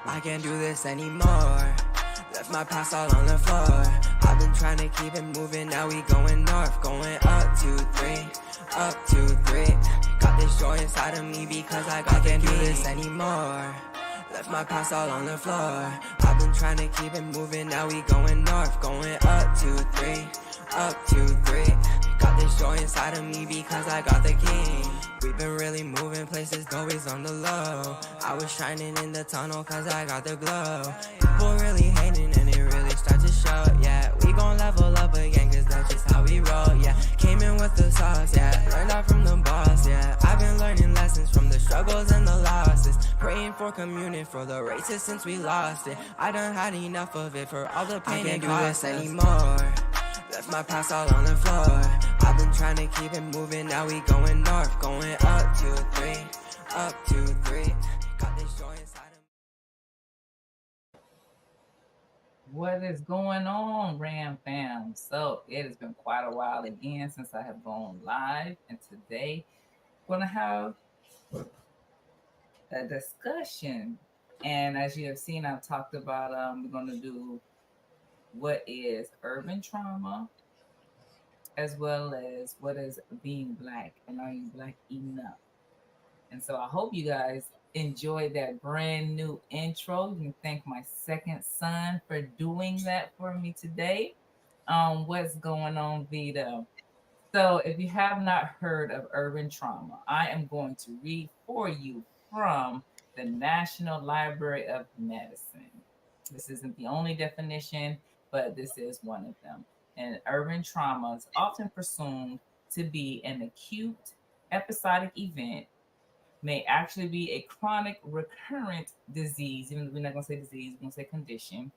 I can't do this anymore. Left my past all on the floor. I've been trying to keep it moving, now we going north. Going up 2, 3, up 2, 3. Got this joy inside of me because I can't do this anymore. Left my past all on the floor. I've been trying to keep it moving, now we going north. Going up 2, 3, up 2, 3. Got this joy inside of me because I got the key. We've been really moving places, always on the low. I was shining in the tunnel cause I got the glow. People really hating and it really start to show, yeah. We gon' level up again cause that's just how we roll, yeah. Came in with the sauce, yeah. Learned out from the boss, yeah. I've been learning lessons from the struggles and the losses. Praying for communion for the races since we lost it. I done had enough of it for all the pain and cost anymore. Left my past all on the floor. I've been trying to keep it moving, now we going north. Going up 2, 3, up 2, 3. Got this joy inside of me. What is going on, Ram fam? So it has been quite a while again since I have gone live, and today we're gonna have a discussion. And as you have seen, I've talked about we're gonna do what is urban trauma, as well as what is being Black, and are you Black enough? And so I hope you guys enjoyed that brand new intro. You can thank my second son for doing that for me today. What's going on, Vito? So if you have not heard of urban trauma, I am going to read for you from the National Library of Medicine. This isn't the only definition, but this is one of them. And urban trauma is often presumed to be an acute episodic event, may actually be a chronic recurrent disease, even though we're not going to say disease, we're going to say condition,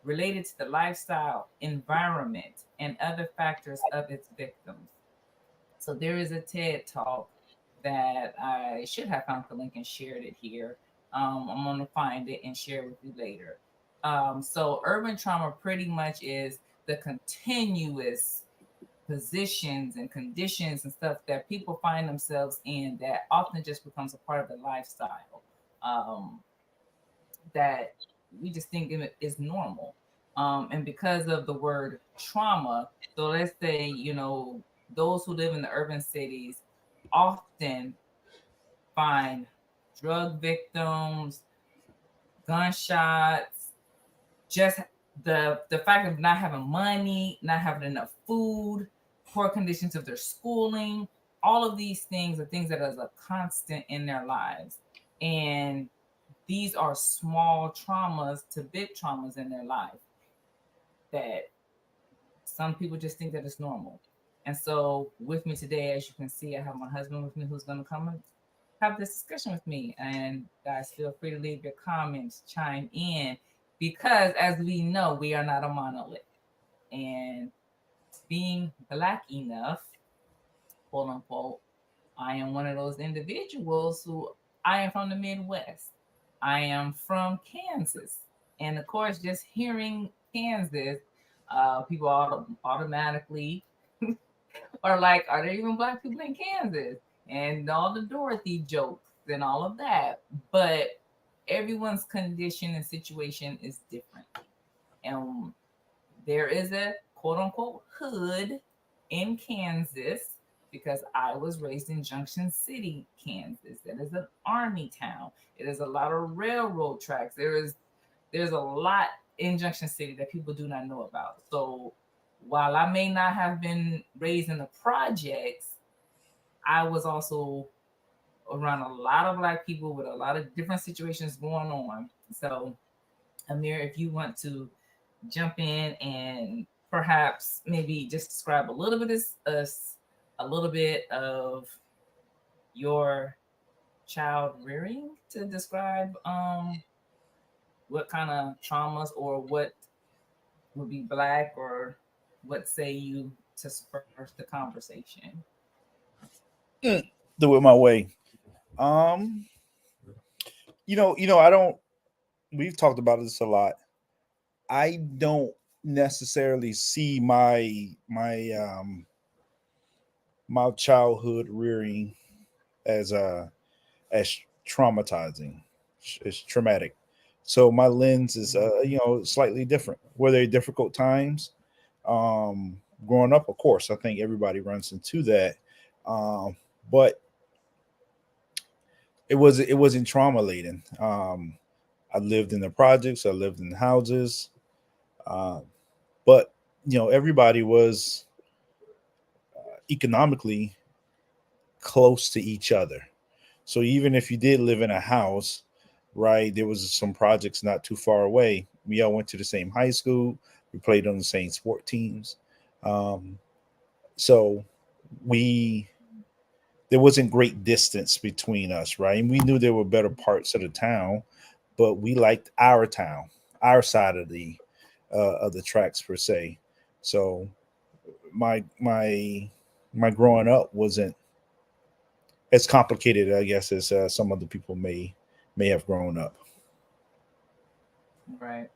related to the lifestyle, environment, and other factors of its victims. So there is a TED talk that I should have found the link and shared it here. I'm going to find it and share it with you later. So urban trauma pretty much is the continuous positions and conditions and stuff that people find themselves in that often just becomes a part of the lifestyle, that we just think is normal. And because of the word trauma, so let's say, those who live in the urban cities often find drug victims, gunshots, just the fact of not having money, not having enough food, poor conditions of their schooling, all of these things are things that is a constant in their lives. And these are small traumas to big traumas in their life that some people just think that it's normal. And so with me today, as you can see, I have my husband with me who's going to come and have this discussion with me. And guys, feel free to leave your comments, chime in, because as we know, we are not a monolith. And being Black enough, quote unquote, I am one of those individuals who I am from the Midwest. I am from Kansas. And of course, just hearing Kansas, people automatically are like, are there even Black people in Kansas? And all the Dorothy jokes and all of that. But everyone's condition and situation is different. And there is a quote unquote hood in Kansas because I was raised in Junction City, Kansas. That is an army town. It is a lot of railroad tracks. There's a lot in Junction City that people do not know about. So while I may not have been raised in the projects, I was also around a lot of Black people with a lot of different situations going on. So, Ameer, if you want to jump in and perhaps maybe just describe a little bit of your child rearing, to describe what kind of traumas or what would be Black, or what say you to spur the conversation. Do it my way. I don't. We've talked about this a lot. I don't necessarily see my childhood rearing as as traumatizing. It's traumatic. So my lens is, slightly different. Were there difficult times? Growing up, of course, I think everybody runs into that. But it wasn't trauma laden. I lived in the projects. I lived in houses. Uh, but everybody was economically close to each other. So even if you did live in a house, right, there was some projects not too far away. We all went to the same high school. We played on the same sport teams. Um, so we there wasn't great distance between us, right? And we knew there were better parts of the town, but we liked our town, our side of the tracks per se. So my growing up wasn't as complicated, I guess, as some other people may have grown up. Right.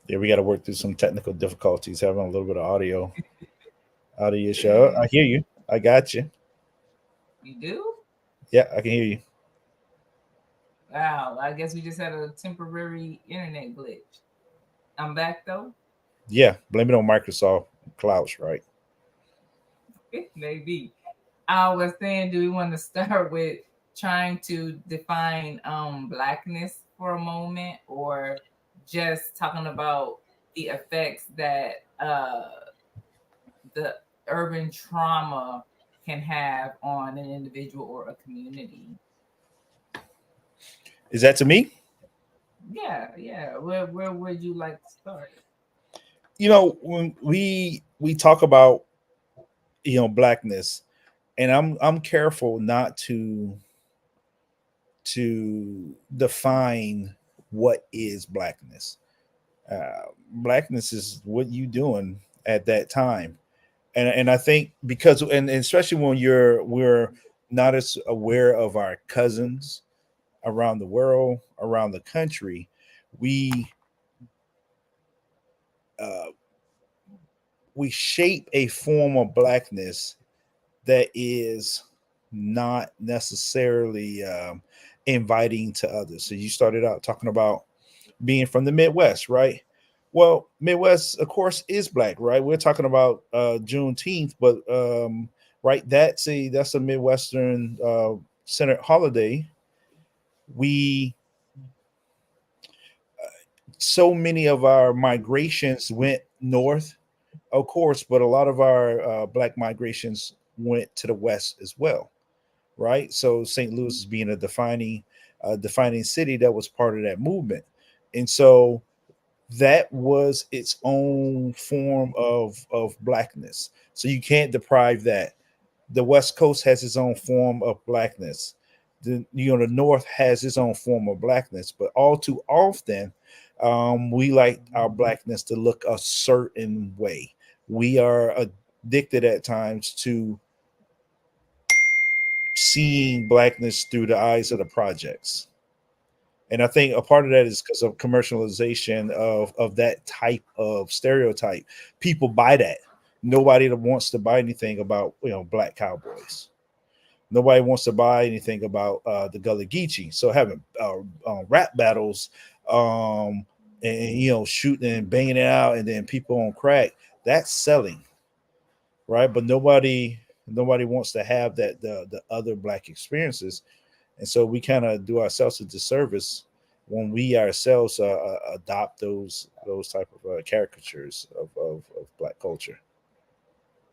Yeah, we got to work through some technical difficulties, having a little bit of audio show. I hear you. I got you. You do? Yeah, I can hear you. Wow. I guess we just had a temporary internet glitch. I'm back though. Yeah, blame it on Microsoft Clouds, right? Maybe. I was saying, do we want to start with trying to define blackness for a moment, or just talking about the effects that the urban trauma can have on an individual or a community? Is that to me? Yeah, yeah. Where would you like to start? When we talk about blackness, and I'm careful not to define what is blackness. Blackness is what you doing at that time, and I think because and especially when we're not as aware of our cousins around the world, around the country, we uh, we shape a form of blackness that is not necessarily inviting to others. So you started out talking about being from the Midwest, right? Well, Midwest, of course, is black, right? We're talking about Juneteenth, but right, that's a Midwestern centered holiday. We So many of our migrations went north, of course, but a lot of our black migrations went to the west as well, right? So St. Louis is being a defining city that was part of that movement, and so that was its own form of blackness. So you can't deprive that. The West Coast has its own form of blackness. The North has its own form of blackness, but all too often, we like our blackness to look a certain way. We are addicted at times to seeing blackness through the eyes of the projects. And I think a part of that is because of commercialization of that type of stereotype. People buy that. Nobody that wants to buy anything about black cowboys. Nobody wants to buy anything about the Gullah Geechee. So having rap battles, and shooting and banging it out, and then people on crack, that's selling, right? But nobody wants to have the other black experiences, and so we kind of do ourselves a disservice when we ourselves adopt those type of caricatures of black culture.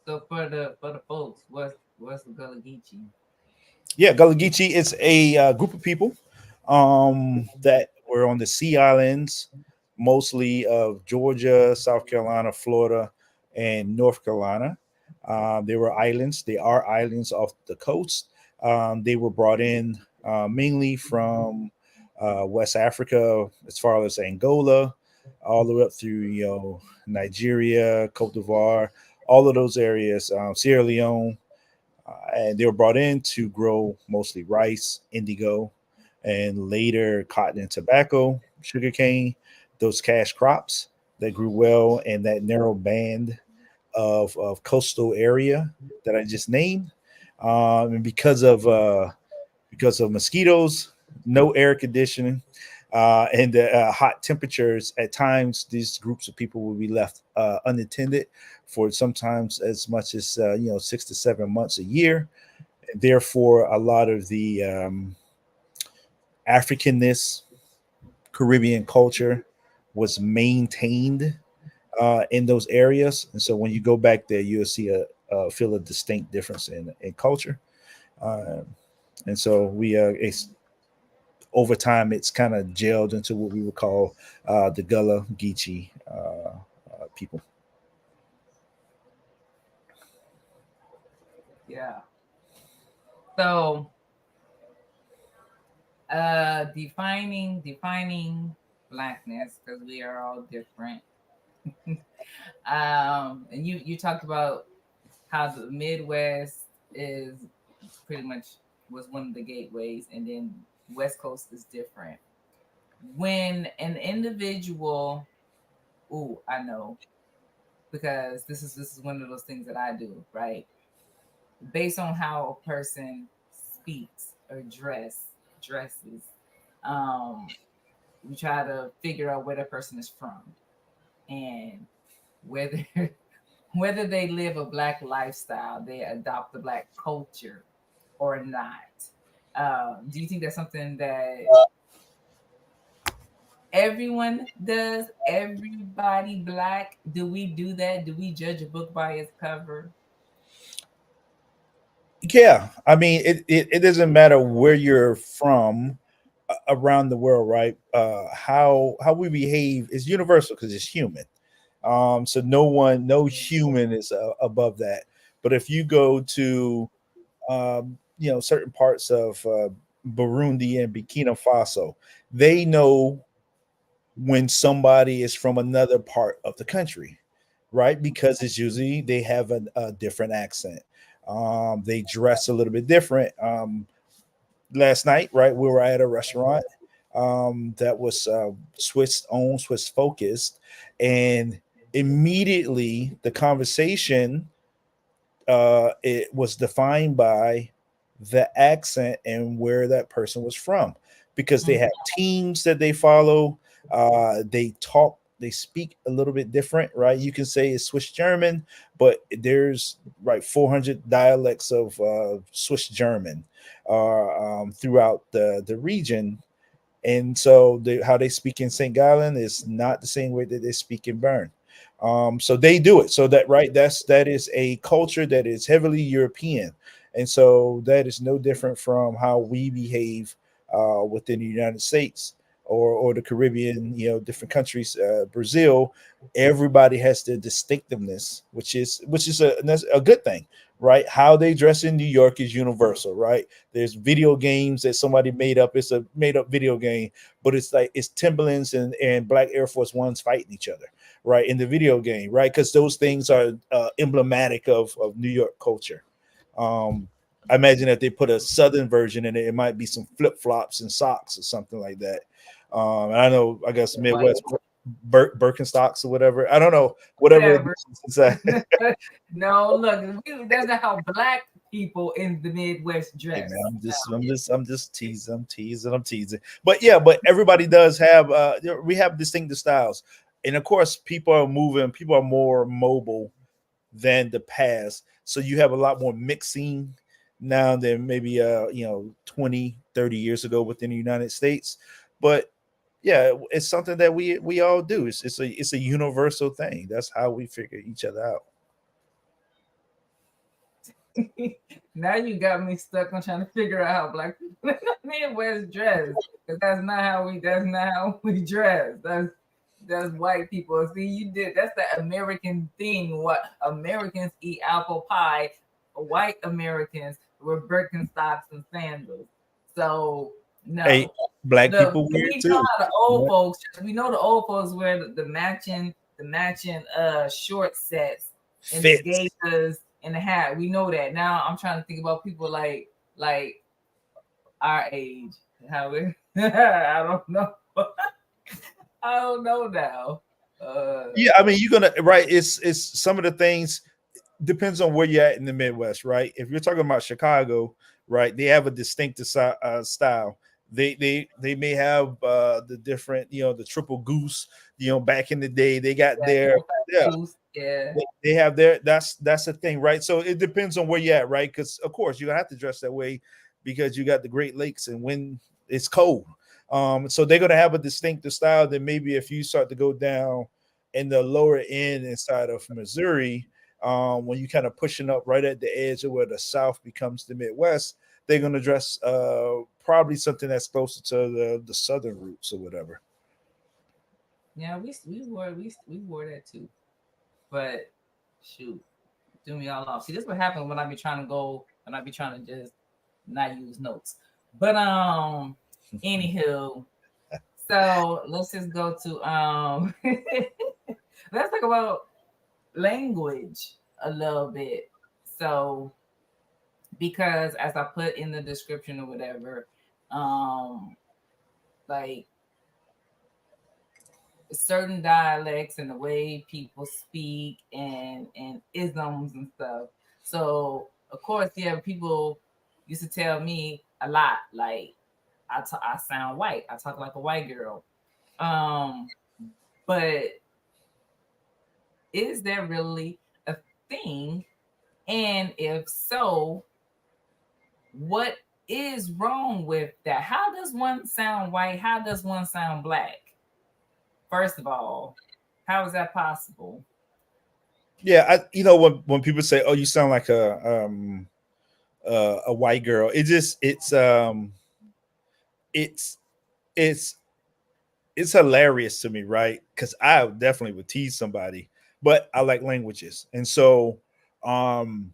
So for the folks, what's the Gullah Geechee? Yeah, Gullah Geechee is a group of people that were on the Sea Islands, mostly of Georgia, South Carolina, Florida, and North Carolina. They were islands. They are islands off the coast. They were brought in mainly from West Africa, as far as Angola, all the way up through Nigeria, Cote d'Ivoire, all of those areas, Sierra Leone, and they were brought in to grow mostly rice, indigo, and later cotton and tobacco, sugarcane, those cash crops that grew well in that narrow band of coastal area that I just named. And because of mosquitoes, no air conditioning, and the hot temperatures, at times these groups of people will be left unattended for sometimes as much as 6 to 7 months a year. Therefore, a lot of the Africanness, Caribbean culture was maintained in those areas, and so when you go back there, you'll see feel a distinct difference in culture. Uh, and so it's over time, it's kind of gelled into what we would call the Gullah Geechee people. Yeah. So defining blackness, because we are all different. And you talked about how the Midwest is pretty much was one of the gateways, and then West Coast is different. When an individual, I know, because this is one of those things that I do, right? Based on how a person speaks or dresses, we try to figure out where the person is from and whether whether they live a black lifestyle, they adopt the black culture or not. Do you think that's something that everyone does? Everybody black? Do we do that? Do we judge a book by its cover? Yeah, I mean, it doesn't matter where you're from around the world, right? How we behave is universal because it's human. So no human is above that. But if you go to certain parts of Burundi and Burkina Faso, they know when somebody is from another part of the country, right? Because it's usually they have a different accent. They dress a little bit different. Last night, right, we were at a restaurant that was Swiss owned, Swiss focused, and immediately the conversation it was defined by the accent and where that person was from, because they have teams that they follow. They speak a little bit different, right? You can say it's Swiss German, but there's 400 dialects of Swiss German throughout the region. And so how they speak in St. Gallen is not the same way that they speak in Bern. So they do it. So that is a culture that is heavily European, and so that is no different from how we behave within the United States or the Caribbean. Different countries, Brazil. Everybody has their distinctiveness, which is a good thing, right? How they dress in New York is universal, right? There's video games that somebody made up. It's a made up video game, but it's Timberlands and Black Air Force Ones fighting each other, right, in the video game, right? Because those things are emblematic of New York culture. I imagine that they put a Southern version in it, it might be some flip flops and socks or something like that. And I know, I guess Midwest Birkenstocks or whatever. I don't know, whatever. No, look, that's not how black people in the Midwest dress. Hey man, I'm just teasing. I'm teasing. But yeah, but everybody does have we have distinctive styles. And of course, people are moving, people are more mobile than the past. So you have a lot more mixing now than maybe 20, 30 years ago within the United States. But yeah, it's something that we all do. It's a universal thing. That's how we figure each other out. Now you got me stuck on trying to figure out how black people in the Midwest dress, because that's not how we dress. That's white people. See, you did. That's the American thing. What Americans eat apple pie. White Americans wear Birkenstocks and sandals. So Hey, no, black people wear it we know too. how the old folks. We know the old folks wear the matching short sets and the Fits. gaiters and the hat. We know that. Now I'm trying to think about people like our age. How we I don't know. I don't know now. Yeah, I mean, you're gonna right. It's some of the things depends on where you're at in the Midwest, right? If you're talking about Chicago, right, they have a distinctive style. They may have the different, the triple goose. Back in the day, they got their yeah. Yeah. They have their that's the thing, right? So it depends on where you're at, right? Because of course you have to dress that way because you got the Great Lakes and when it's cold. So they're gonna have a distinctive style that maybe if you start to go down in the lower end inside of Missouri, when you kind of pushing up right at the edge of where the South becomes the Midwest, they're gonna dress probably something that's closer to the southern roots or whatever. Yeah, we wore that too. But shoot, threw me all off. See, this is what happens when I be trying to go when I be trying to just not use notes. But anywho, so let's just go to let's talk about language a little bit. So because as I put in the description or whatever, like certain dialects and the way people speak and isms and stuff. So of course, yeah, people used to tell me a lot like I sound white. I talk like a white girl. Um, but is there really a thing? And if so, what is wrong with that? How does one sound white? How does one sound black? First of all, how is that possible? Yeah, when people say, "Oh, you sound like a white girl," it's it's it's hilarious to me, right? Because I definitely would tease somebody, but I like languages, and so um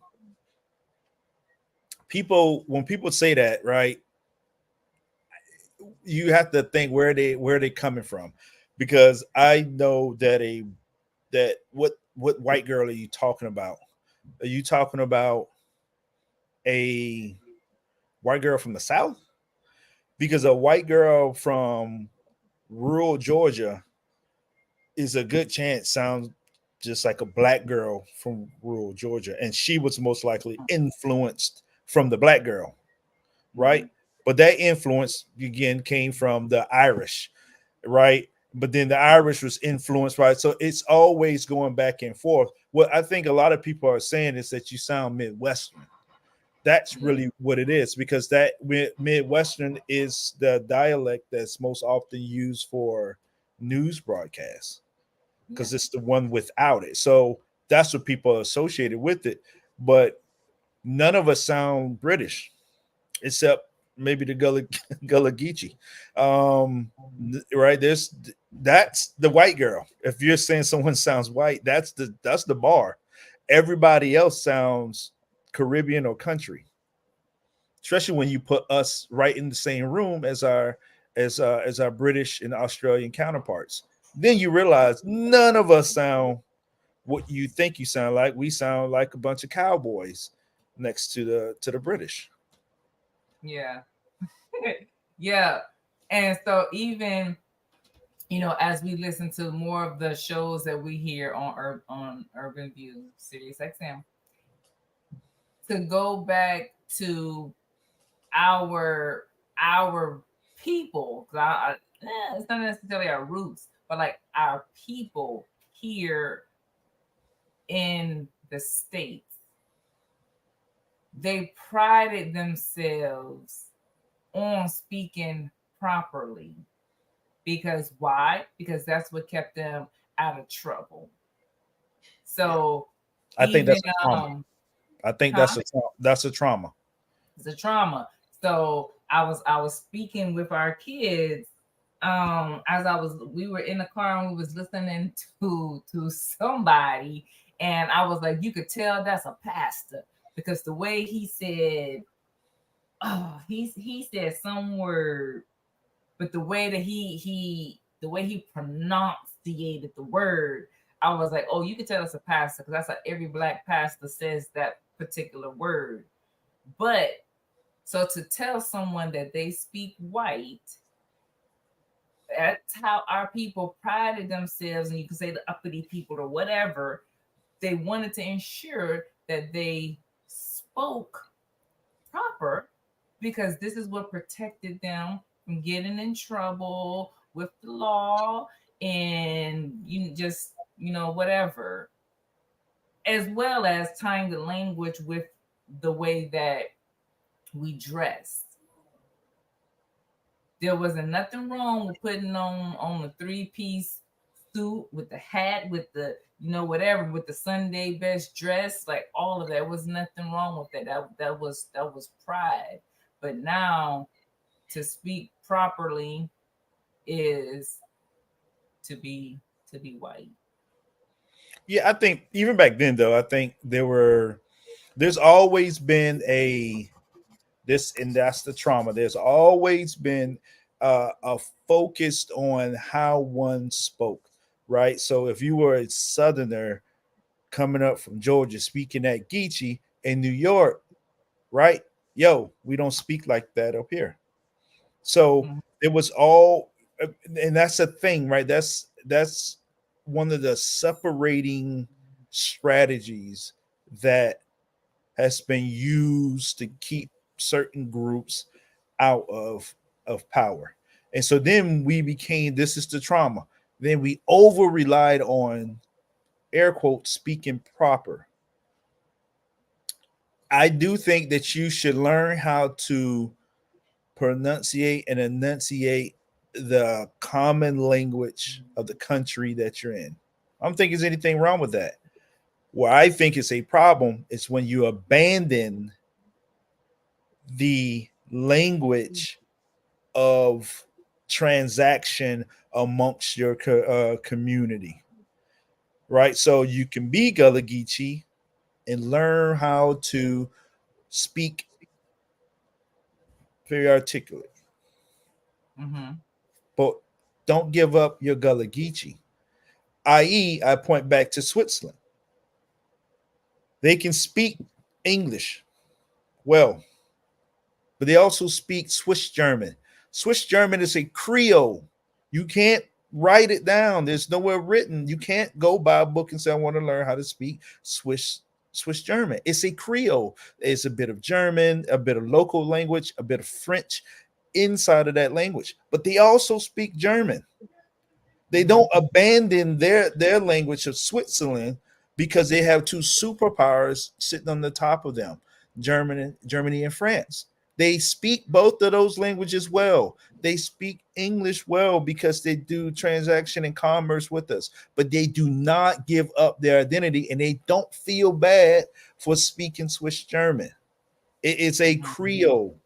people when people say that, right, you have to think where they coming from, because I know that what white girl are you talking about? Are you talking about a white girl from the South? Because a white girl from rural Georgia is a good chance sounds just like a black girl from rural Georgia, and she was most likely influenced from the black girl, right? But that influence again came from the Irish, right? But then the Irish was influenced, right? So it's always going back and forth. What I think a lot of people are saying is that you sound Midwestern. That's Yeah. really what it is, because that Midwestern is the dialect that's most often used for news broadcasts Yeah. because it's the one without it. So that's what people are associated with it. But none of us sound British except maybe the Gullah Geechee. Right? That's the white girl. If you're saying someone sounds white, that's the bar. Everybody else sounds Caribbean or country, especially when you put us right in the same room as our British and Australian counterparts. Then you realize none of us sound what you think you sound like. We sound like a bunch of cowboys next to the British. Yeah. Yeah. And so even as we listen to more of the shows that we hear on Urban View, Sirius XM, to go back to our people, 'cause it's not necessarily our roots, but like our people here in the States, they prided themselves on speaking properly. Because why? Because that's what kept them out of trouble. So I think even that's a trauma. I think huh? that's a trauma. It's a trauma. So I was speaking with our kids as we were in the car and we was listening to somebody, and I was like, you could tell that's a pastor, because the way he said, oh, he said some word, but the way that the way he pronunciated the word, I was like, oh, you can tell it's a pastor, because that's how every Black pastor says that particular word. But so to tell someone that they speak white, that's how our people prided themselves, and you can say the uppity people or whatever. They wanted to ensure that they spoke proper, because this is what protected them from getting in trouble with the law, and whatever, as well as tying the language with the way that we dress. There wasn't nothing wrong with putting on a 3-piece suit with the hat, with the whatever, with the Sunday best dress, like all of that. Was nothing wrong with that. That was pride. But now, to speak properly is to be white. Yeah, I think even back then, though, I think there's always been and that's the trauma. There's always been a focused on how one spoke, right? So if you were a Southerner coming up from Georgia speaking at Geechee in New York, right? Yo, we don't speak like that up here. So Mhm. it was all, and that's the thing, right? That's one of the separating strategies that has been used to keep certain groups out of power. And so then we became, this is the trauma. Then we over relied on, air quotes, speaking proper. I do think that you should learn how to pronunciate and enunciate the common language of the country that you're in. I don't think there's anything wrong with that. Where I think it's a problem is when you abandon the language of transaction amongst your community, right? So you can be Gullah Geechee and learn how to speak very articulate, Mm-hmm. but don't give up your Gullah Geechee. I.e., I point back to Switzerland. They can speak English well, but they also speak Swiss German. Swiss German is a Creole. You can't write it down. There's nowhere written. You can't go buy a book and say, I want to learn how to speak Swiss German. It's a Creole. It's a bit of German, a bit of local language, a bit of French inside of that language. But they also speak German. They don't abandon their language of Switzerland because they have two superpowers sitting on the top of them, Germany and France. They speak both of those languages well. They speak English well because they do transaction and commerce with us, but they do not give up their identity and they don't feel bad for speaking Swiss German. It's a Creole.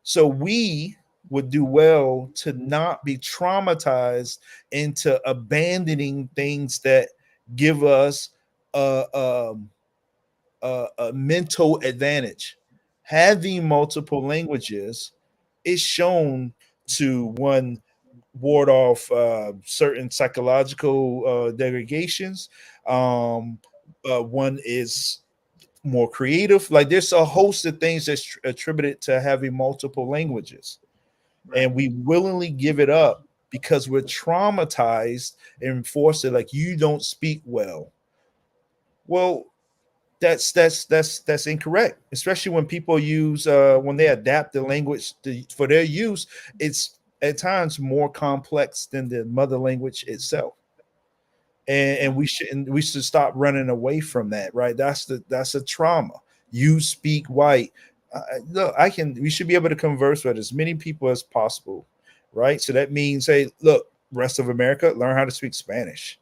So we would do well to not be traumatized into abandoning things that give us a, a mental advantage. Having multiple languages is shown to one ward off certain psychological degradations. One is more creative. Like there's a host of things that's attributed to having multiple languages, Right. and we willingly give it up because we're traumatized and forced it. Like you don't speak well. Well, that's incorrect. Especially when people use when they adapt the language for their use, it's at times more complex than the mother language itself. And we should stop running away from that, right? That's a trauma. You speak white. Look, we should be able to converse with as many people as possible, right? So that means, hey, look, rest of America, learn how to speak Spanish,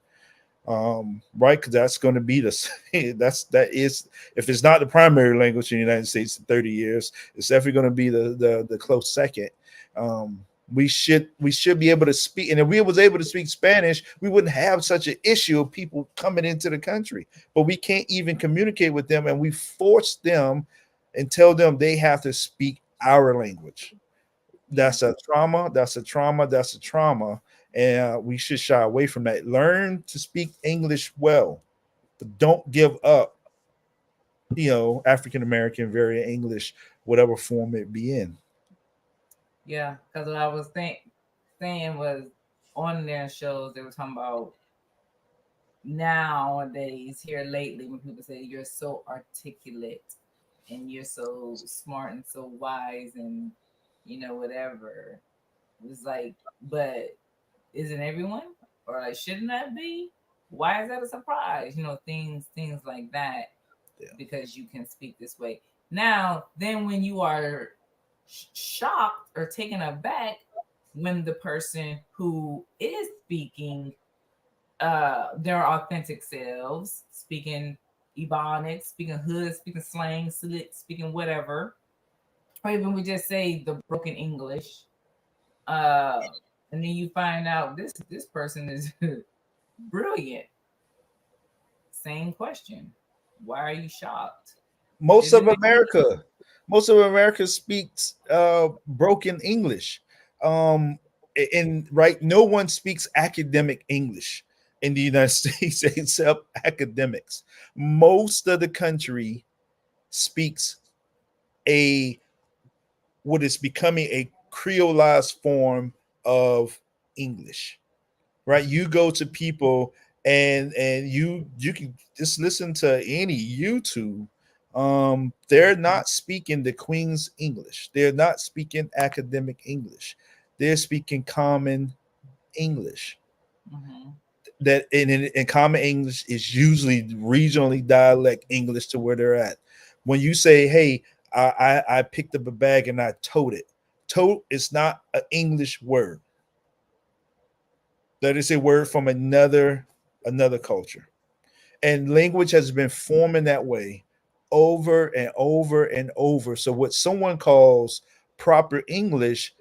right? Because that's going to be that is, if it's not the primary language in the United States in 30 years, it's definitely going to be the close second. We should be able to speak, and if we was able to speak Spanish, we wouldn't have such an issue of people coming into the country. But we can't even communicate with them, and we force them and tell them they have to speak our language. That's a trauma. That's a trauma. That's a trauma, and we should shy away from that. Learn to speak English well, but don't give up. African American, very English, whatever form it be in. Yeah, because what I was saying was on their shows they were talking about nowadays here lately when people say you're so articulate and you're so smart and so wise and whatever. It's like, but isn't everyone? Or like, shouldn't that be? Why is that a surprise? Things like that. Yeah. Because you can speak this way. Now, then when you are shocked or taken aback when the person who is speaking their authentic selves, speaking Ebonics, speaking hood, speaking slang, speaking whatever, or even we just say the broken English, and then you find out this person is brilliant. Same question: why are you shocked? Most of America speaks broken English. And right, no one speaks academic English in the United States except academics. Most of the country speaks what is becoming a creolized form of English. Right? You go to people and you can just listen to any YouTube. They're not speaking the Queen's English. They're not speaking academic English. They're speaking common English. Mm-hmm. That in common English is usually regionally dialect English to where they're at. When you say, "Hey, I picked up a bag and I towed it," tote is not an English word. That is a word from another culture. And language has been forming that way over and over and over. So what someone calls proper English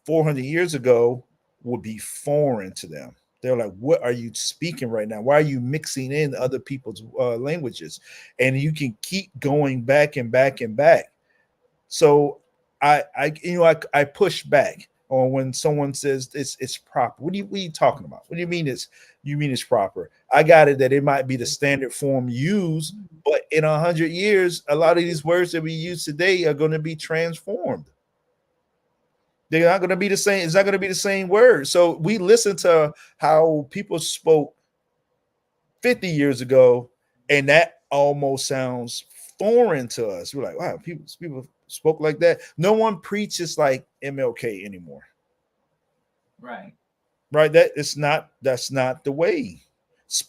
400 years ago would be foreign to them. They're like, what are you speaking right now? Why are you mixing in other people's languages? And you can keep going back and back and back. So I push back on when someone says it's proper. What are you talking about? What do you mean it's proper? I got it that it might be the standard form used, but in 100 years, a lot of these words that we use today are going to be transformed. They're not going to be the same. It's not going to be the same word. So we listen to how people spoke 50 years ago, and that almost sounds foreign to us. We're like, wow, people spoke like that. No one preaches like MLK anymore. Right. That's not the way.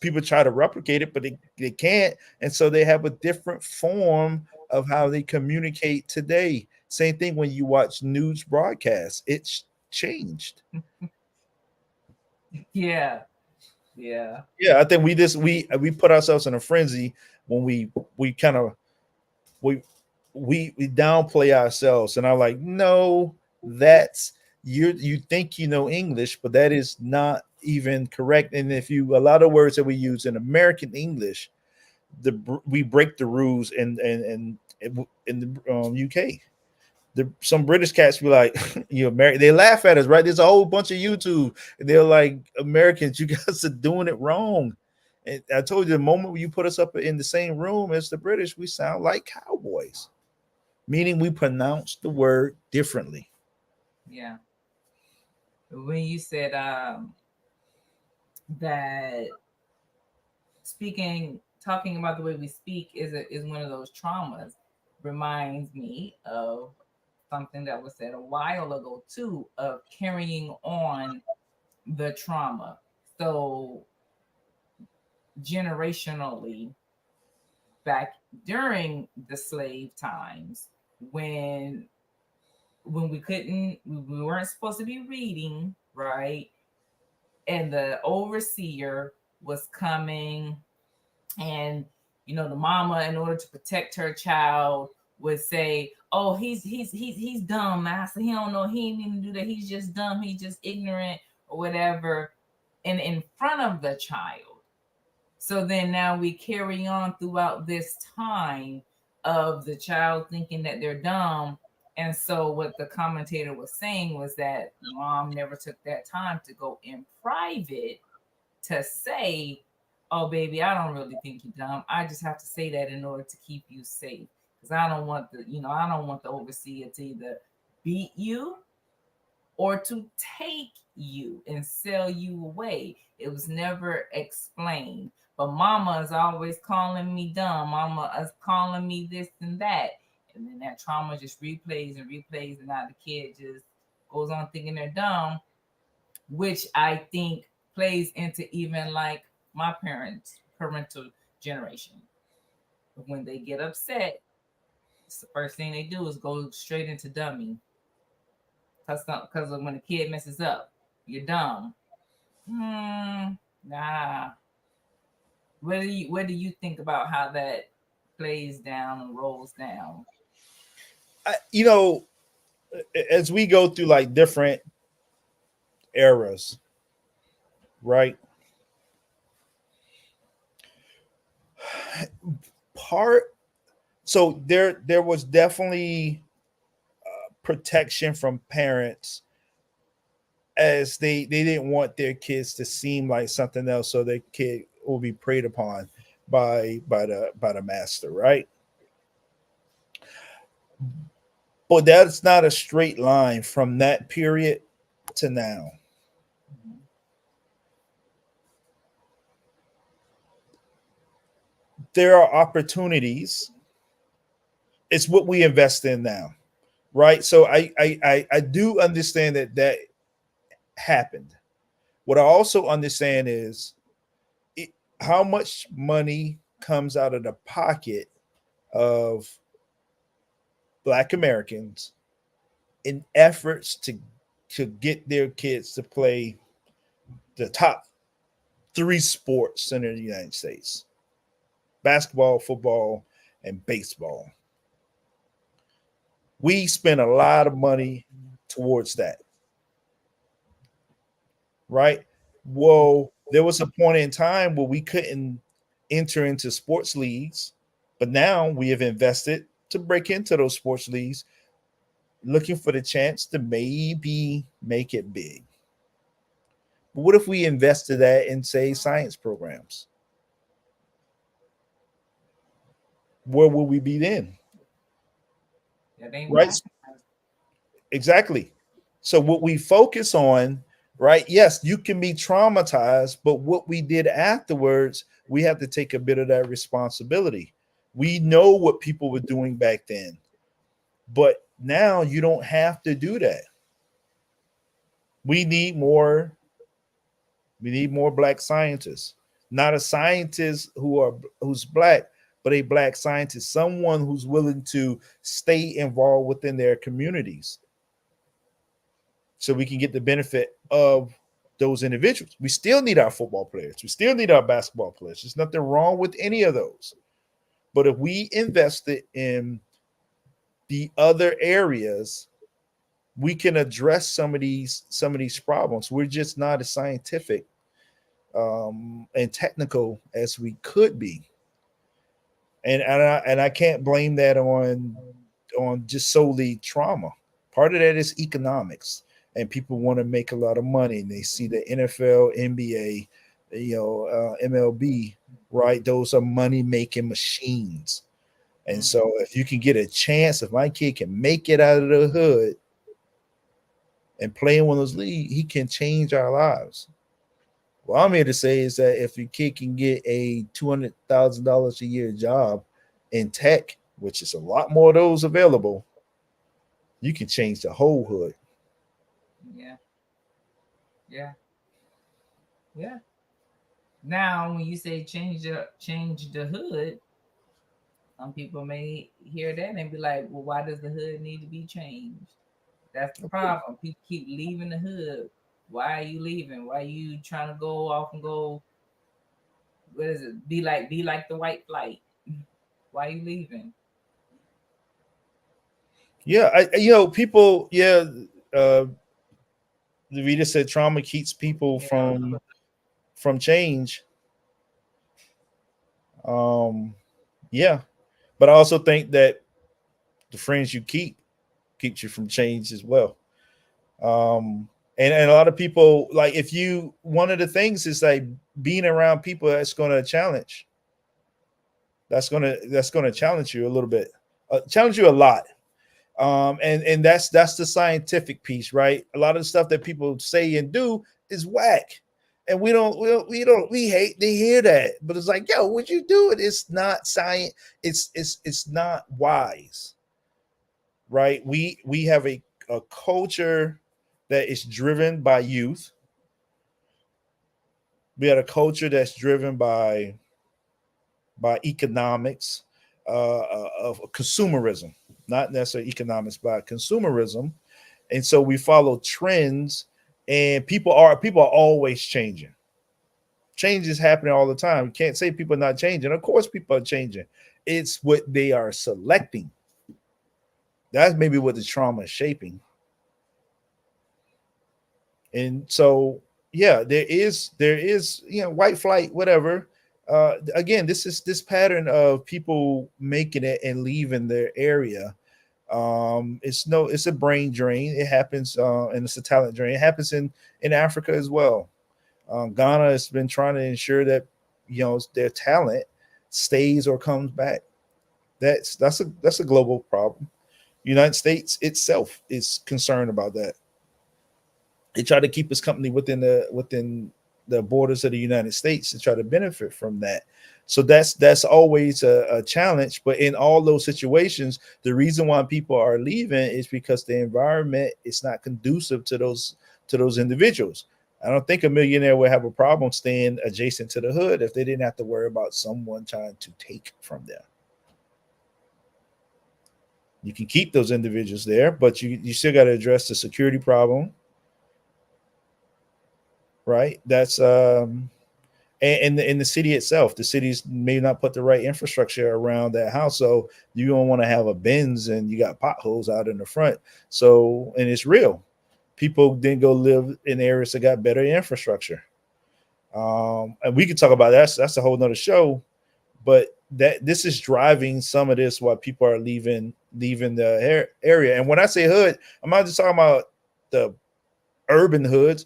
People try to replicate it, but they can't. And so they have a different form of how they communicate today. Same thing when you watch news broadcasts. It's changed. Yeah. I think we put ourselves in a frenzy when we downplay ourselves, and I'm like, no, that's you think you know English, but that is not even correct. And a lot of words that we use in American English, we break the rules in the UK. Some British cats be like, they laugh at us, right? There's a whole bunch of YouTube, and they're like, Americans, you guys are doing it wrong. And I told you, the moment you put us up in the same room as the British, we sound like cowboys, meaning we pronounce the word differently. Yeah. When you said that talking about the way we speak is one of those traumas, reminds me of something that was said a while ago too, of carrying on the trauma. So generationally, back during the slave times, when we weren't supposed to be reading, right? And the overseer was coming, and the mama, in order to protect her child, would say, "Oh, he's dumb, master. He don't know. He ain't even do that. He's just dumb. He's just ignorant or whatever," and in front of the child. So then now we carry on throughout this time of the child thinking that they're dumb. And so what the commentator was saying was that mom never took that time to go in private to say, "Oh, baby, I don't really think you're dumb. I just have to say that in order to keep you safe. Because I don't want I don't want the overseer to either beat you or to take you and sell you away." It was never explained. But mama is always calling me dumb. Mama is calling me this and that. And then that trauma just replays and replays. And now the kid just goes on thinking they're dumb, which I think plays into even like my parental generation. When they get upset, it's the first thing they do is go straight into dummy. Because when a kid messes up, you're dumb. Nah. What do you think about how that plays down and rolls down? As we go through like different eras, right? So there was definitely protection from parents, as they didn't want their kids to seem like something else, so their kid will be preyed upon by the master, right? But that's not a straight line from that period to now. There are opportunities. It's what we invest in now, right? So I do understand that happened. What I also understand is how much money comes out of the pocket of Black Americans in efforts to get their kids to play the top 3 sports in the United States: basketball, football, and baseball. We spend a lot of money towards that, right? Well, there was a point in time where we couldn't enter into sports leagues, but now we have invested to break into those sports leagues, looking for the chance to maybe make it big. But what if we invested that in, say, science programs? Where will we be then? Right? Exactly. So what we focus on, right? Yes, you can be traumatized, but what we did afterwards, we have to take a bit of that responsibility. We know what people were doing back then, but now you don't have to do that. We need more Black scientists. Not a scientist who's Black, but a Black scientist, someone who's willing to stay involved within their communities, so we can get the benefit of those individuals. We still need our football players. We still need our basketball players. There's nothing wrong with any of those. But if we invested in the other areas, we can address some of these problems. We're just not as scientific and technical as we could be. And I can't blame that on just solely trauma. Part of that is economics, and people want to make a lot of money, and they see the NFL, NBA, MLB, right? Those are money making machines. And so if you can get a chance, if my kid can make it out of the hood and play in one of those leagues, he can change our lives. What I'm here to say is that if your kid can get a $200,000 a year job in tech, which is a lot more of those available, you can change the whole hood. Yeah. Now, when you say change the hood, some people may hear that and be like, "Well, why does the hood need to be changed?" That's the problem. People keep leaving the hood. Why are you leaving? Why are you trying to go off and go? What is it? Be like the white flight. Why are you leaving? Yeah, people. Yeah, uh, the Vita said trauma keeps people Yeah. from change. Um, yeah, but I also think that the friends you keeps you from change as well. And a lot of people, like, if you, one of the things is like being around people that's going to challenge, that's going to challenge you a little bit, challenge you a lot. And that's the scientific piece, right? A lot of the stuff that people say and do is whack, and we hate to hear that, but it's like, yo, what you do it, it's not science, it's not wise, right? We have a culture that is driven by youth. We had a culture that's driven by economics, of consumerism, not necessarily economics, but consumerism. And so we follow trends, and people are always changing. Change is happening all the time. You can't say people are not changing. Of course, people are changing. It's what they are selecting. That's maybe what the trauma is shaping. And so, yeah, there is white flight, whatever. Again, this pattern of people making it and leaving their area. It's a brain drain. It happens, and it's a talent drain. It happens in Africa as well. Ghana has been trying to ensure that their talent stays or comes back. That's a global problem. United States itself is concerned about that. They try to keep his company within the borders of the United States to try to benefit from that. So that's always a challenge. But in all those situations, the reason why people are leaving is because the environment is not conducive to those individuals. I don't think a millionaire would have a problem staying adjacent to the hood if they didn't have to worry about someone trying to take from them. You can keep those individuals there, but you still got to address the security problem, right? That's and in the city itself, the cities may not put the right infrastructure around that house. So you don't want to have a Benz and you got potholes out in the front. So, and it's real. People then go live in areas that got better infrastructure. And we could talk about that. That's a whole nother show. But that this is driving some of this why people are leaving the area. And when I say hood, I'm not just talking about the urban hoods.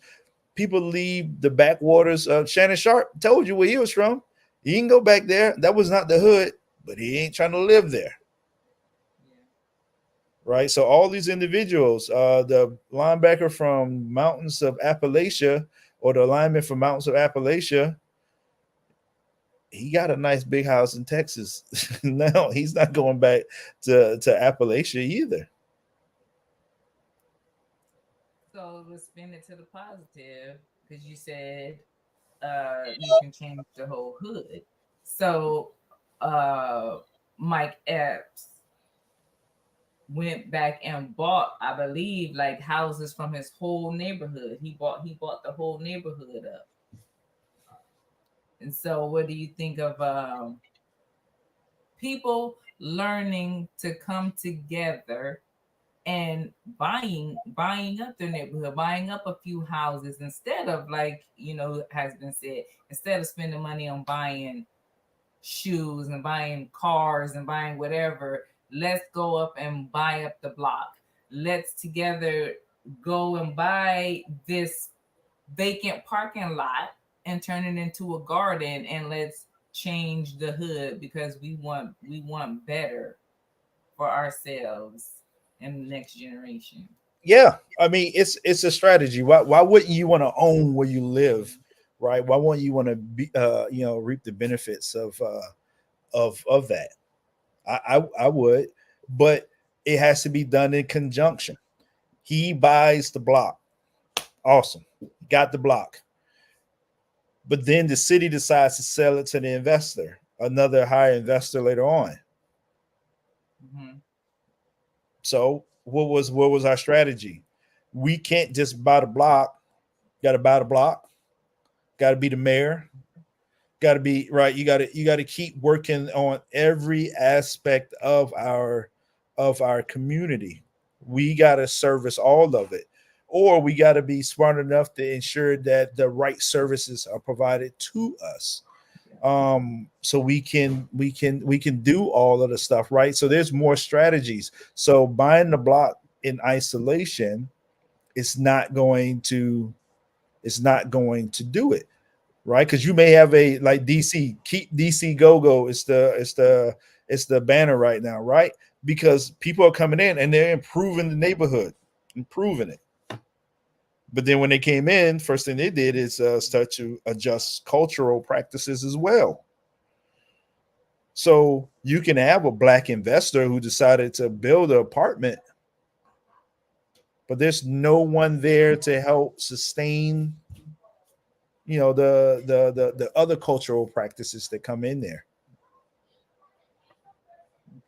People leave the backwaters. Shannon Sharp told you where he was from. He can go back there. That was not the hood, but he ain't trying to live there. Right. So all these individuals, the linebacker from Mountains of Appalachia or the lineman from Mountains of Appalachia, he got a nice big house in Texas. No, he's not going back to Appalachia either. So let's spin it to the positive because you said you can change the whole hood. So uh, Mike Epps went back and bought, I believe, like houses from his whole neighborhood. He bought the whole neighborhood up. And so, what do you think of people learning to come together and buying up their neighborhood, buying up a few houses instead of, like, has been said, instead of spending money on buying shoes and buying cars and buying whatever, let's go up and buy up the block. Let's together go and buy this vacant parking lot and turn it into a garden, and let's change the hood because we want better for ourselves and the next generation. Yeah, I mean it's a strategy. Why wouldn't you want to own where you live, right? Why wouldn't you want to be reap the benefits of that? I would, but it has to be done in conjunction. He buys the block, awesome, got the block, but then the city decides to sell it to the investor, another higher investor later on. Mm-hmm. So what was our strategy? We can't just buy the block. Got to buy the block. Got to be the mayor. Got to be right. You got to keep working on every aspect of our community. we got to service all of it, or we got to be smart enough to ensure that the right services are provided to us, so we can do all of the stuff, right? So there's more strategies. So buying the block in isolation is not going to do it, right? Because you may have a, like, DC, keep DC go go. It's the banner right now, right? Because people are coming in and they're improving the neighborhood, improving it. But then when they came in, first thing they did is start to adjust cultural practices as well. So you can have a black investor who decided to build an apartment, but there's no one there to help sustain, the other cultural practices that come in there.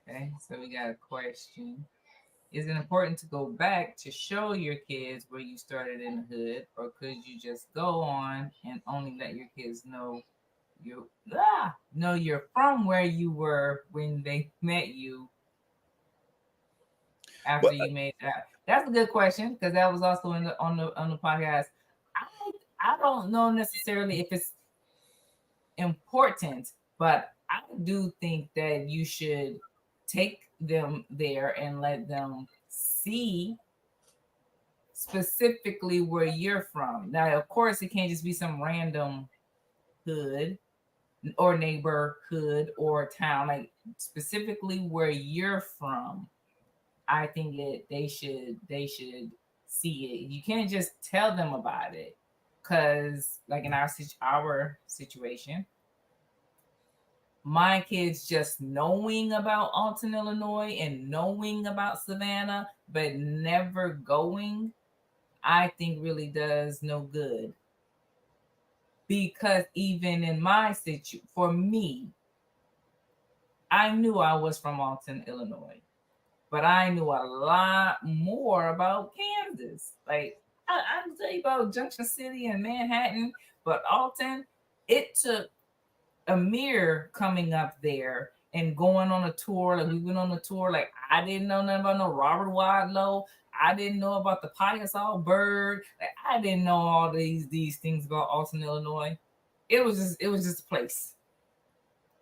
Okay, so we got a question. Is it important to go back to show your kids where you started in the hood, or could you just go on and only let your kids know you're from where you were when they met you after you made that? That's a good question, because that was also on the podcast. I don't know necessarily if it's important, but I do think that you should take them there and let them see specifically where you're from. Now, of course, it can't just be some random hood or neighborhood or town, like specifically where you're from. I think they should see it. You can't just tell them about it, because like in our situation, my kids just knowing about Alton, Illinois, and knowing about Savannah, but never going, I think really does no good. Because even in my situation, for me, I knew I was from Alton, Illinois, but I knew a lot more about Kansas. Like, I can tell you about Junction City and Manhattan, but Alton, it took Ameer coming up there and going on a tour. Like, we went on a tour. Like, I didn't know nothing about no Robert Wadlow. I didn't know about the Pious All Bird. Like, I didn't know all these things about Alton, Illinois. It was just a place.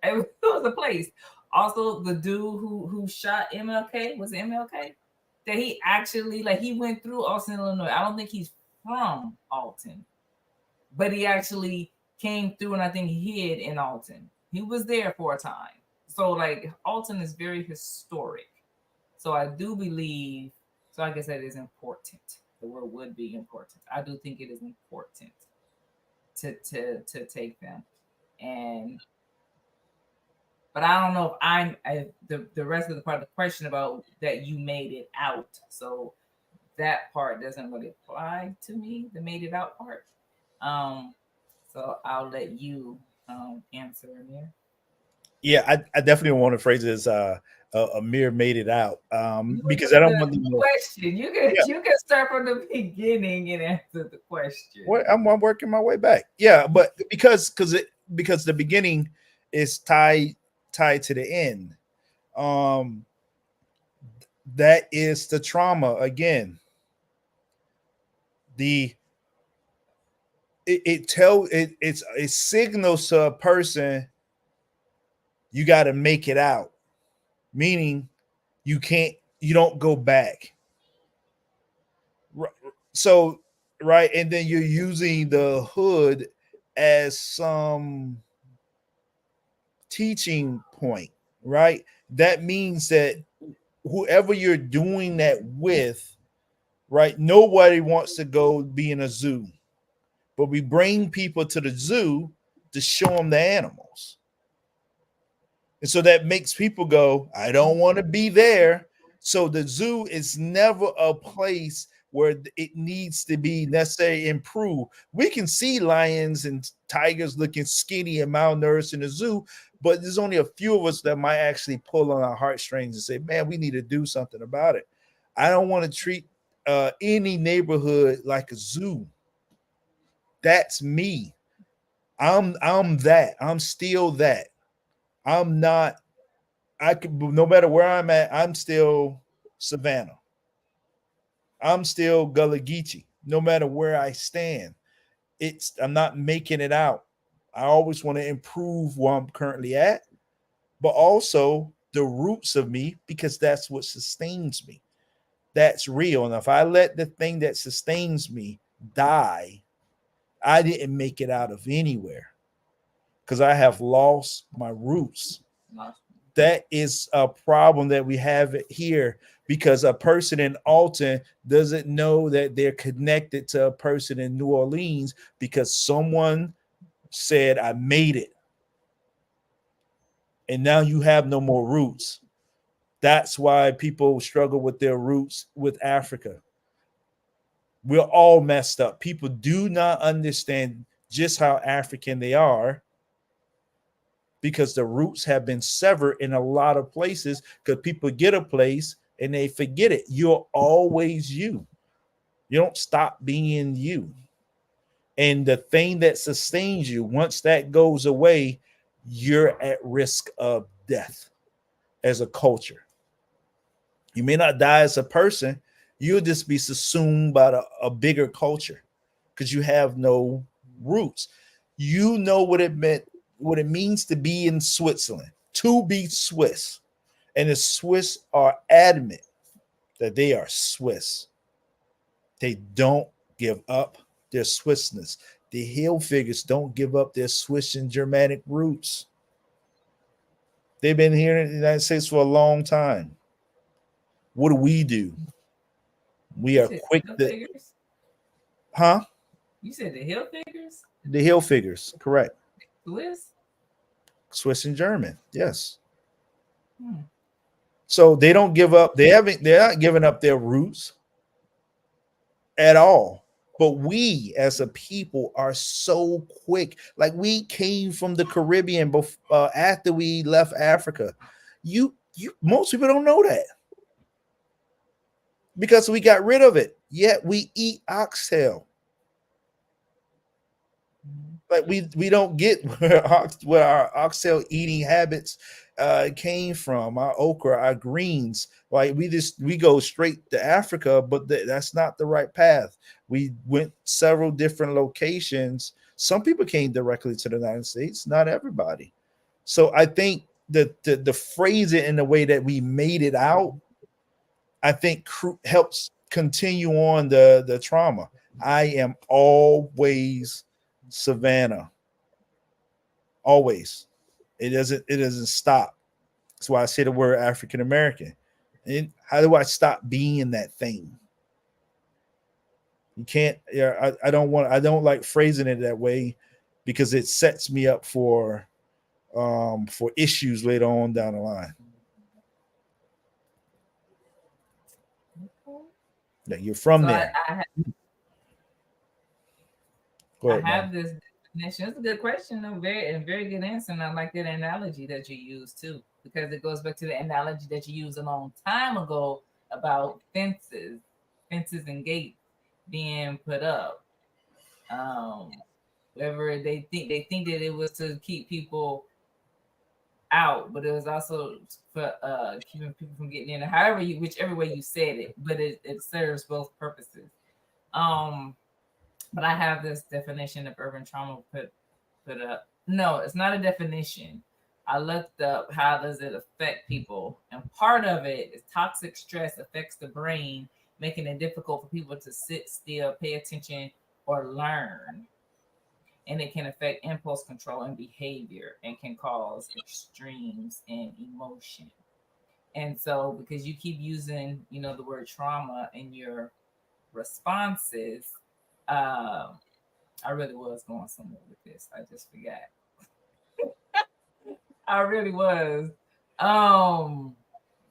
It was a place. Also, the dude who shot MLK, was it MLK? That he actually, like, he went through Alton, Illinois. I don't think he's from Alton, but he actually came through, and I think he hid in Alton. He was there for a time. So, like, Alton is very historic. So I do believe, so like I said, it is important. The word would be important. I do think it is important to take them. But I don't know if the rest of the part of the question about that you made it out. So that part doesn't really apply to me, the made it out part. So I'll let you answer, Ameer. Yeah, I definitely want to phrase it as Ameer made it out, because I don't want to know. Question. You can start from the beginning and answer the question. Well, I'm working my way back. Yeah, but because the beginning is tied to the end. That is the trauma again. It signals to a person, you got to make it out, meaning you don't go back. So, right, and then you're using the hood as some teaching point, right? That means that whoever you're doing that with, right, nobody wants to go be in a zoo, but we bring people to the zoo to show them the animals. And so that makes people go, I don't want to be there. So the zoo is never a place where it needs to be necessarily improved. We can see lions and tigers looking skinny and malnourished in the zoo, but there's only a few of us that might actually pull on our heartstrings and say, man, we need to do something about it. I don't want to treat any neighborhood like a zoo. That's me. I'm that. I'm still that. I'm not. I could, no matter where I'm at, I'm still Savannah. I'm still Gullah Geechee, no matter where I stand. I'm not making it out. I always want to improve where I'm currently at, but also the roots of me, because that's what sustains me. That's real. And if I let the thing that sustains me die, I didn't make it out of anywhere because I have lost my roots. That is a problem that we have here, because a person in Alton doesn't know that they're connected to a person in New Orleans because someone said, I made it. And now you have no more roots. That's why people struggle with their roots with Africa. We're all messed up. People do not understand just how African they are because the roots have been severed in a lot of places, because people get a place and they forget it. You're always you. You don't stop being you. And the thing that sustains you, once that goes away, you're at risk of death as a culture. You may not die as a person, you'll just be subsumed by a bigger culture because you have no roots. You know what it meant, what it means to be in Switzerland, to be Swiss. And the Swiss are adamant that they are Swiss. They don't give up their Swissness. The Hill figures don't give up their Swiss and Germanic roots. They've been here in the United States for a long time. What do? We are quick to, huh? You said the Hill figures? The Hill figures, correct. Swiss and German, yes. So they don't give up. They're not giving up their roots at all. But we as a people are so quick. Like, we came from the Caribbean after we left Africa. Most people don't know that because we got rid of it. Yet we eat oxtail. Like, we don't get where our oxtail eating habits came from, our okra, our greens. Like, we go straight to Africa, but that's not the right path. We went several different locations. Some people came directly to the United States, not everybody. So I think that the phrase it in the way that we made it out, I think helps continue on the trauma. I am always Savannah. Always. It doesn't stop. That's why I say the word African American. And how do I stop being that thing? You can't. Yeah, I don't like phrasing it that way because it sets me up for issues later on down the line. Yeah, you're from there. I have this definition. It's a good question, a very good answer, and I like that analogy that you use too, because it goes back to the analogy that you used a long time ago about fences and gates being put up. Wherever they think that it was to keep people out, but it was also for keeping people from getting in. However, whichever way you said it, but it serves both purposes. But I have this definition of urban trauma put up. No, it's not a definition. I looked up how does it affect people, and part of it is toxic stress affects the brain, making it difficult for people to sit still, pay attention, or learn. And it can affect impulse control and behavior and can cause extremes in emotion. And so because you keep using, the word trauma in your responses, I really was going somewhere with this. I just forgot. I really was.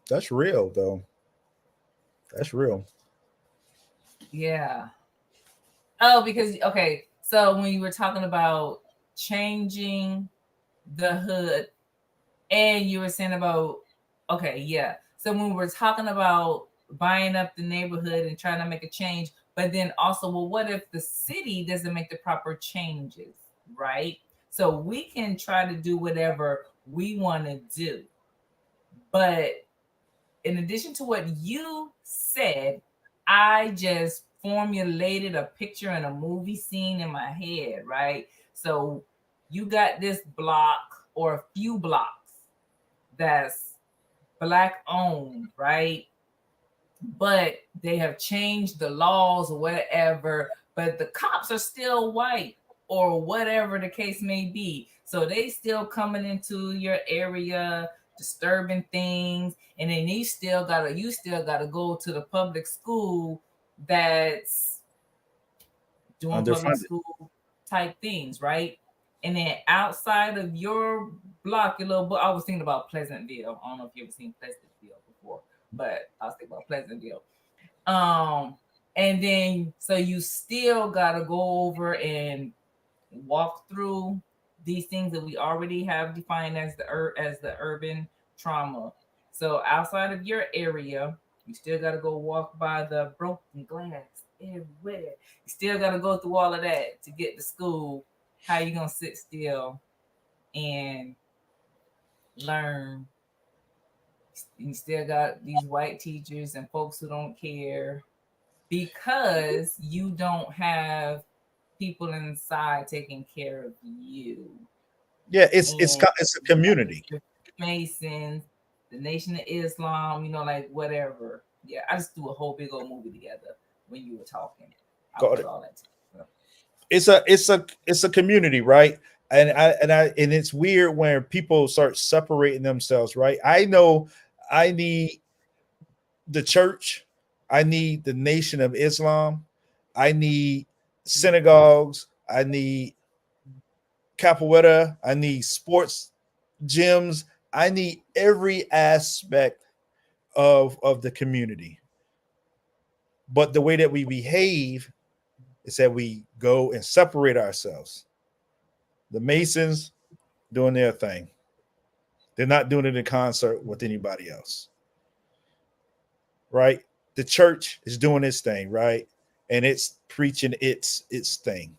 That's real though. That's real. Yeah. Oh, because okay. So when you were talking about changing the hood, and you were saying about, okay, yeah. So when we're talking about buying up the neighborhood and trying to make a change, but then also, well, what if the city doesn't make the proper changes, right? So we can try to do whatever we want to do. But in addition to what you said, I just formulated a picture and a movie scene in my head, right? So you got this block or a few blocks that's Black owned, right? But they have changed the laws or whatever, but the cops are still white or whatever the case may be. So they still coming into your area, disturbing things, and then you still gotta go to the public school that's doing public Underfunded. school type things, right? And then outside of your block, your little, I was thinking about Pleasantville. I don't know if you ever seen Pleasantville before, but I was thinking about Pleasantville. And then so you still gotta go over and walk through these things that we already have defined as the urban trauma. So outside of your area, you still gotta go walk by the broken glass everywhere. You still gotta go through all of that to get to school. How you gonna sit still and learn? You still got these white teachers and folks who don't care because you don't have people inside taking care of you. Yeah, And it's a community. Masons, the Nation of Islam, like whatever. Yeah, I just do a whole big old movie together when you were talking. I Got put it. all that together. It's a community, right? And it's weird when people start separating themselves, right? I know I need the church, I need the Nation of Islam, I need synagogues, I need capoeira, I need sports gyms, I need every aspect of the community. But the way that we behave is that we go and separate ourselves. The Masons doing their thing. They're not doing it in concert with anybody else. Right? The church is doing its thing, right? And it's preaching its thing.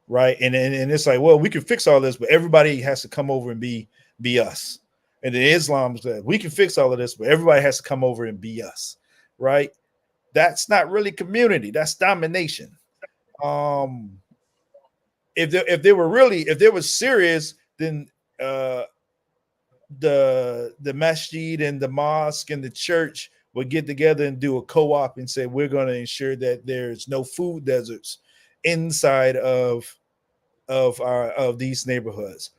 Right? And it's like, well, we can fix all this, but everybody has to come over and be us. And the Islam says we can fix all of this, but everybody has to come over and be us. Right? That's not really community, that's domination. Um if they were serious, then uh the masjid and the mosque and the church would get together and do a co-op and say we're going to ensure that there's no food deserts inside of these neighborhoods.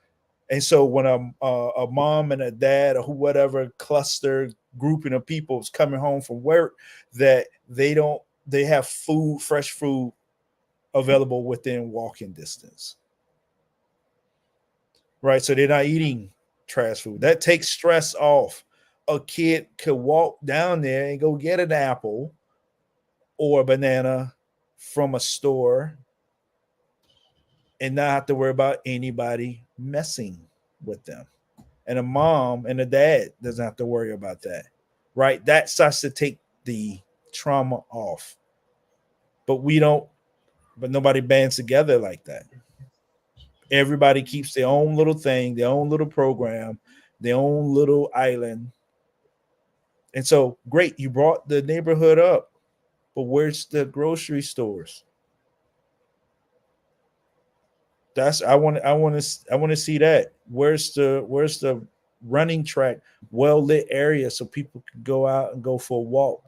And so when a mom and a dad or whatever cluster grouping of people is coming home from work, that they have food, fresh food available within walking distance. Right? So they're not eating trash food. That takes stress off. A kid could walk down there and go get an apple or a banana from a store and not have to worry about anybody messing with them. And a mom and a dad doesn't have to worry about that. Right? That starts to take the trauma off. But nobody bands together like that. Everybody keeps their own little thing, their own little program, their own little island. And so, great, you brought the neighborhood up, but where's the grocery stores? I want to see that. Where's the running track, well lit area so people can go out and go for a walk?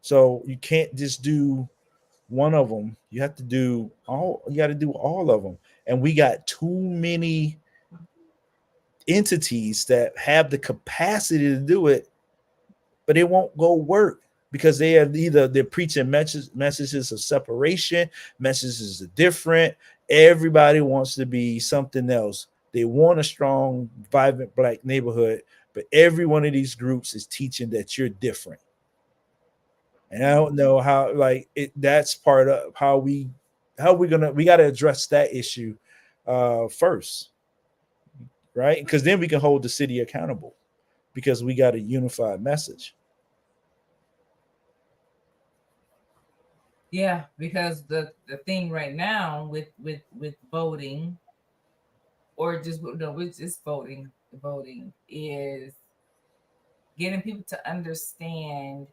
So you can't just do one of them. You have to do all. You got to do all of them, and we got too many entities that have the capacity to do it, but it won't go work because they're preaching messages of separation, messages of different. Everybody wants to be something else. They want a strong, vibrant black neighborhood, but every one of these groups is teaching that you're different. And I don't know how, like, that's part of we got to address that issue first, right? Because then we can hold the city accountable because we got a unified message. Yeah, because the thing right now with voting, or just no, with just voting, the voting is getting people to understand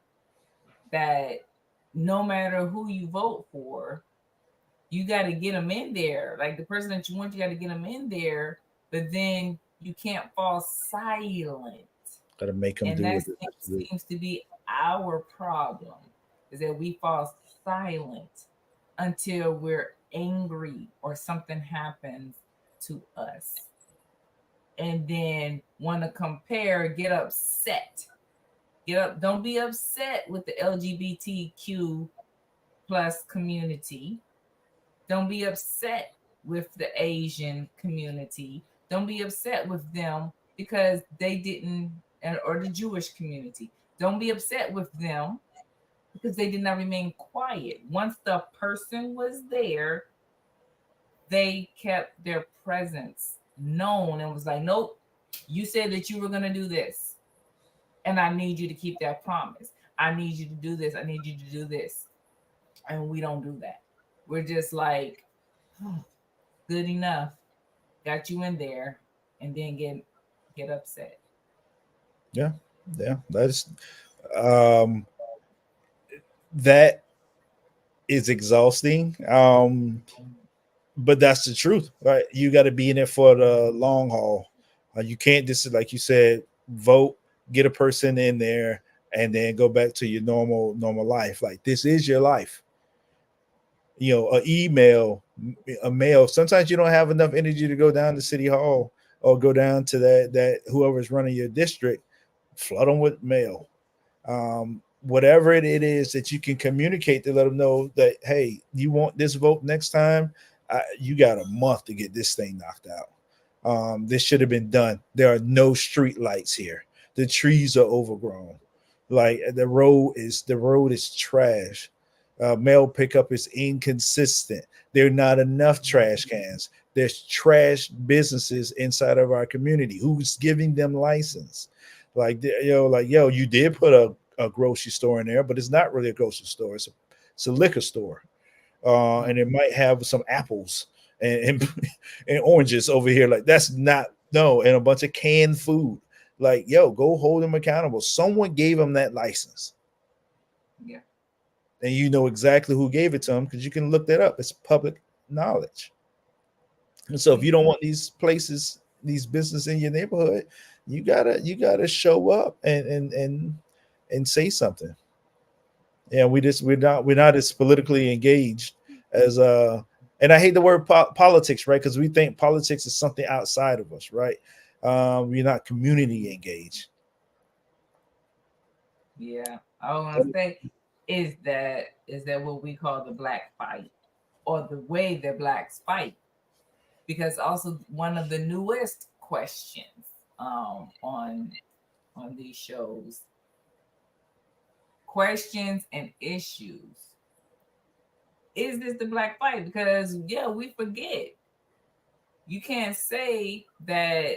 that no matter who you vote for, you got to get them in there. Like the person that you want, you got to get them in there, but then you can't fall silent. Got to make them And do that what they have to do. seems to be our problem, is that we fall silent until we're angry or something happens to us. And then want to compare, get upset. Get up, don't be upset with the LGBTQ plus community. Don't be upset with the Asian community. Don't be upset with them because they didn't, or the Jewish community. Don't be upset with them because they did not remain quiet. Once the person was there, they kept their presence known and was like, nope, you said that you were going to do this. And I need you to keep that promise. I need you to do this. I need you to do this. And we don't do that. We're just like, oh, good enough. Got you in there, and then get upset. Yeah, that's um that is exhausting. But that's the truth, right? You got to be in it for the long haul. You can't just, like you said, vote, get a person in there, and then go back to your normal life. Like this is your life. You know, an email, a mail. Sometimes you don't have enough energy to go down to City Hall or go down to that whoever's running your district. Flood them with mail. Whatever it is that you can communicate to let them know that, hey, you want this vote next time, you got a month to get this thing knocked out. This should have been done. There are no street lights here. The trees are overgrown. Like the road is trash. Mail pickup is inconsistent. There are not enough trash cans. There's trash businesses inside of our community. Who's giving them license? Like, you did put a grocery store in there, but it's not really a grocery store. It's a liquor store. And it might have some apples and and oranges over here. Like that's not, no, and a bunch of canned food. Like, go hold them accountable. Someone gave them that license. Yeah. And you know exactly who gave it to them because you can look that up. It's public knowledge. And so if you don't want these places, these businesses in your neighborhood, you gotta show up and say something. Yeah, we're not as politically engaged as and I hate the word politics, right? Because we think politics is something outside of us, right? We're not community engaged. Yeah, I want to say is that what we call the black fight, or the way that blacks fight? Because also one of the newest questions on these shows, questions and issues, is this the black fight? Because we forget. You can't say that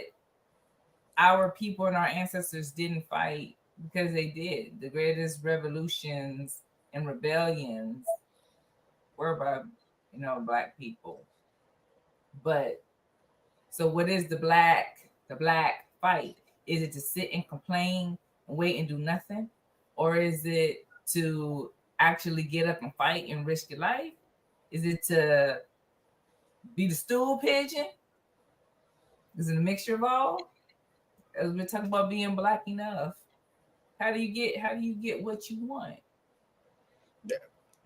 our people and our ancestors didn't fight, because they did. The greatest revolutions and rebellions were by black people. But so what is the black fight? Is it to sit and complain and wait and do nothing? Or is it to actually get up and fight and risk your life? Is it to be the stool pigeon? Is it a mixture of all? As we're talking about being black enough, how do you get what you want?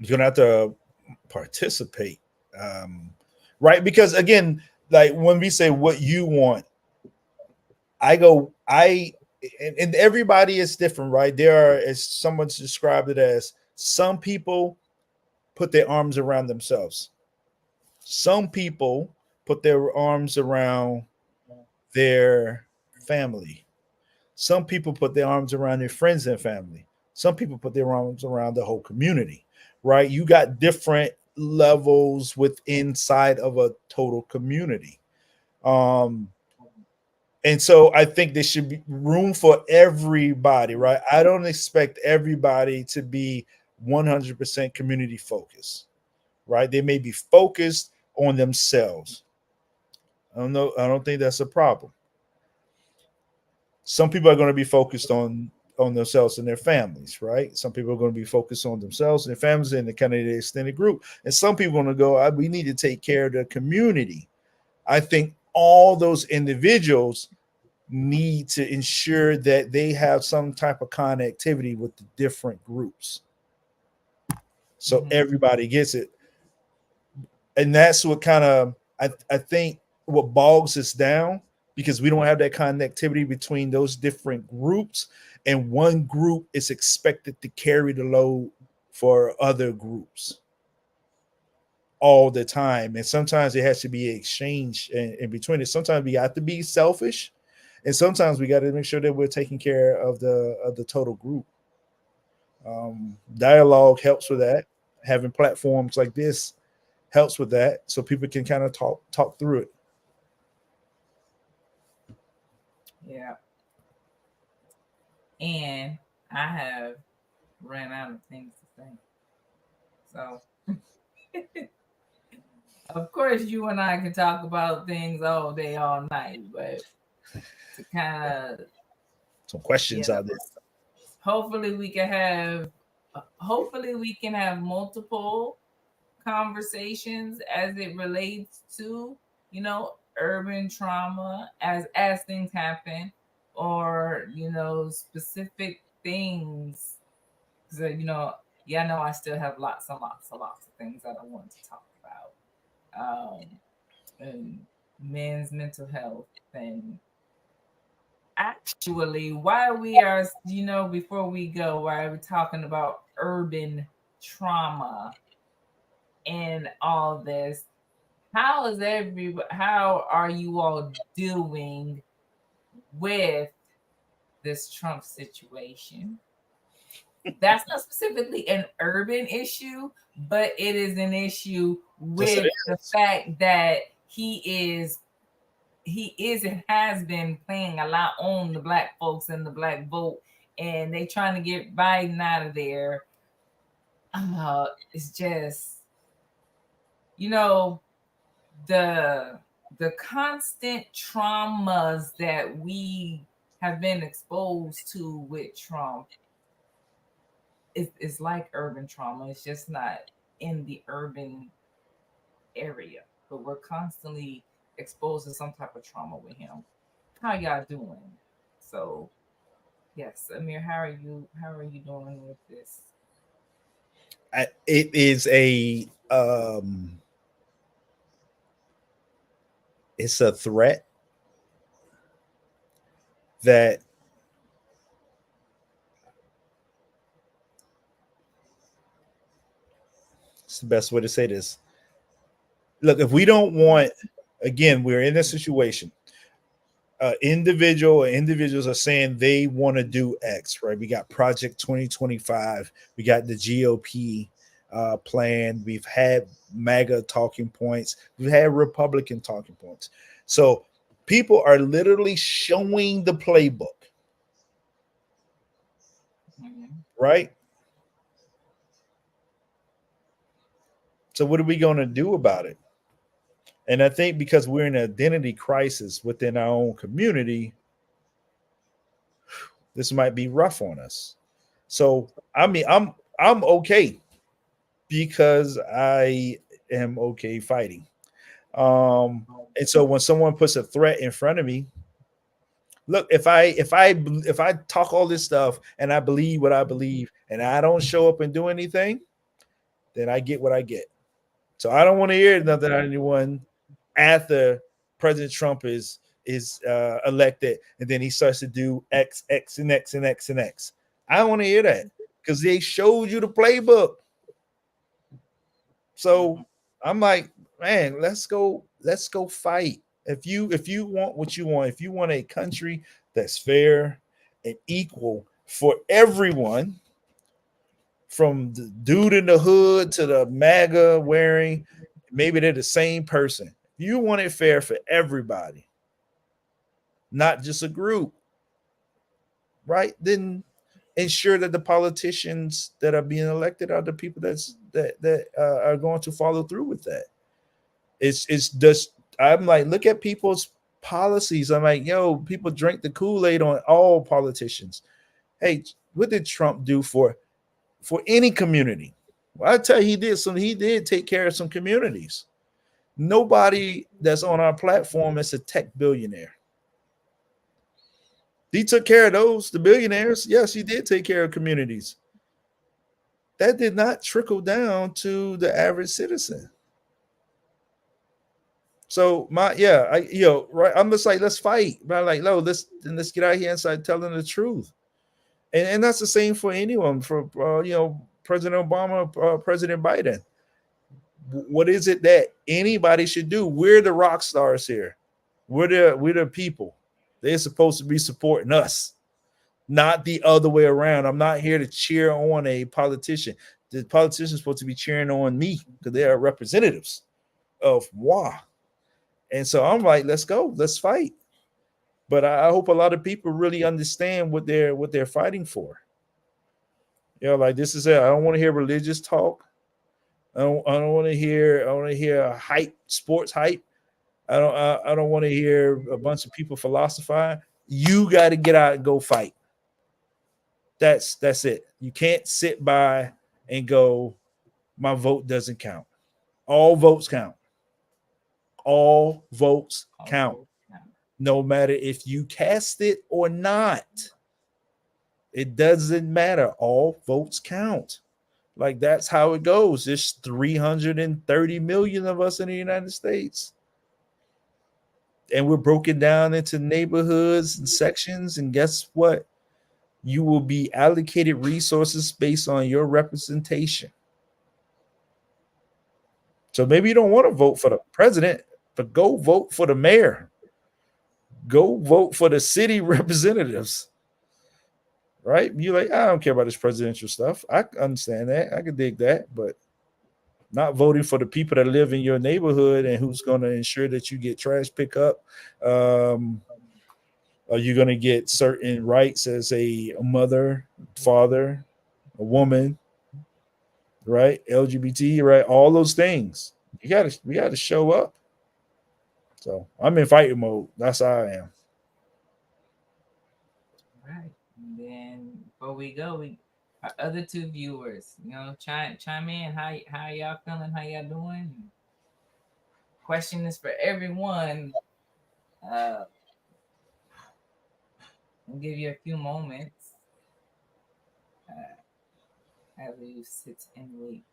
You're gonna have to participate, right? Because again, like when we say what you want, and everybody is different, right? There are, as someone's described it as, some people put their arms around themselves. Some people put their arms around their family. Some people put their arms around their friends and family. Some people put their arms around the whole community, right? You got different levels inside of a total community. And so I think there should be room for everybody, right? I don't expect everybody to be 100% community focused, right? They may be focused on themselves. I don't think that's a problem. Some people are going to be focused on on themselves and their families, right? Some people are going to be focused on themselves and their families and the kind of the extended group. And some people are going to go, we need to take care of the community. I think all those individuals need to ensure that they have some type of connectivity with the different groups. So everybody gets it. And that's what kind of, I think what bogs us down, because we don't have that connectivity between those different groups, and one group is expected to carry the load for other groups all the time. And sometimes it has to be exchange in between it. Sometimes we have to be selfish, and sometimes we got to make sure that we're taking care of the total group. Dialogue helps with that. Having platforms like this helps with that, so people can kind of talk through it. Yeah. And I have ran out of things to say. So of course you and I can talk about things all day, all night, but to kind of some questions out there. Hopefully we can have multiple conversations as it relates to, urban trauma as things happen, or specific things. So, I know I still have lots and lots and lots of things that I want to talk about. And men's mental health, and actually why we are, before we go, why we're talking about urban trauma and all this. How are you all doing with this Trump situation? That's not specifically an urban issue, but it is an issue with the fact that he is and has been playing a lot on the Black folks and the Black vote, and they trying to get Biden out of there. It's just, the constant traumas that we have been exposed to with Trump is like urban trauma. It's just not in the urban area, but we're constantly exposed to some type of trauma with him. How y'all doing? So yes, Ameer, how are you doing with this? It is it's a threat that it's the best way to say this. Look, if we don't want, again, we're in a situation. Individuals are saying they want to do X, right? We got Project 2025. We got the GOP plan. We've had MAGA talking points. We've had Republican talking points. So people are literally showing the playbook, right? So what are we going to do about it? And I think because we're in an identity crisis within our own community, this might be rough on us. So I mean, I'm okay because I am okay fighting. And so when someone puts a threat in front of me, look, if I talk all this stuff and I believe what I believe and I don't show up and do anything, then I get what I get. So I don't want to hear nothing out of anyone after President Trump is elected, and then he starts to do X, X, and X, and X, and X. I don't want to hear that because they showed you the playbook. So I'm like, man, let's go fight. If you want what you want, if you want a country that's fair and equal for everyone, from the dude in the hood to the MAGA wearing, maybe they're the same person. You want it fair for everybody, not just a group, right? Then ensure that the politicians that are being elected are the people that are going to follow through with that. It's just, I'm like, look at people's policies. I'm like, yo, people drink the Kool-Aid on all politicians. Hey, what did Trump do for any community? Well, I tell you, he did some. He did take care of some communities. Nobody that's on our platform is a tech billionaire. He took care of those, the billionaires. Yes, he did take care of communities. That did not trickle down to the average citizen. So right. I'm just like, let's fight. But I'm like, no, let's get out here and start telling the truth. And that's the same for anyone, for President Obama, President Biden. What is it that anybody should do? We're the rock stars here. We're the people. They're supposed to be supporting us, not the other way around. I'm not here to cheer on a politician. The politician's supposed to be cheering on me because they are representatives of moi. And so I'm like, let's go, let's fight. But I hope a lot of people really understand what they're fighting for. Like this is it. I don't want to hear religious talk. I don't want to hear hype, sports hype. I don't want to hear a bunch of people philosophize. You got to get out and go fight. That's it. You can't sit by and go, my vote doesn't count. All votes count. All votes count. No matter if you cast it or not. It doesn't matter. All votes count. Like that's how it goes. There's 330 million of us in the United States. And we're broken down into neighborhoods and sections. And guess what? You will be allocated resources based on your representation. So maybe you don't want to vote for the president, but go vote for the mayor. Go vote for the city representatives. Right? You're like, I don't care about this presidential stuff. I understand that. I can dig that, but not voting for the people that live in your neighborhood and who's going to ensure that you get trash pickup. Are you going to get certain rights as a mother, father, a woman, right? LGBT, right? All those things. We got to show up. So I'm in fighting mode. That's how I am. Right. And then before we go, our other two viewers, chime in. How y'all feeling? How y'all doing? Question is for everyone. I'll give you a few moments as we sit and wait.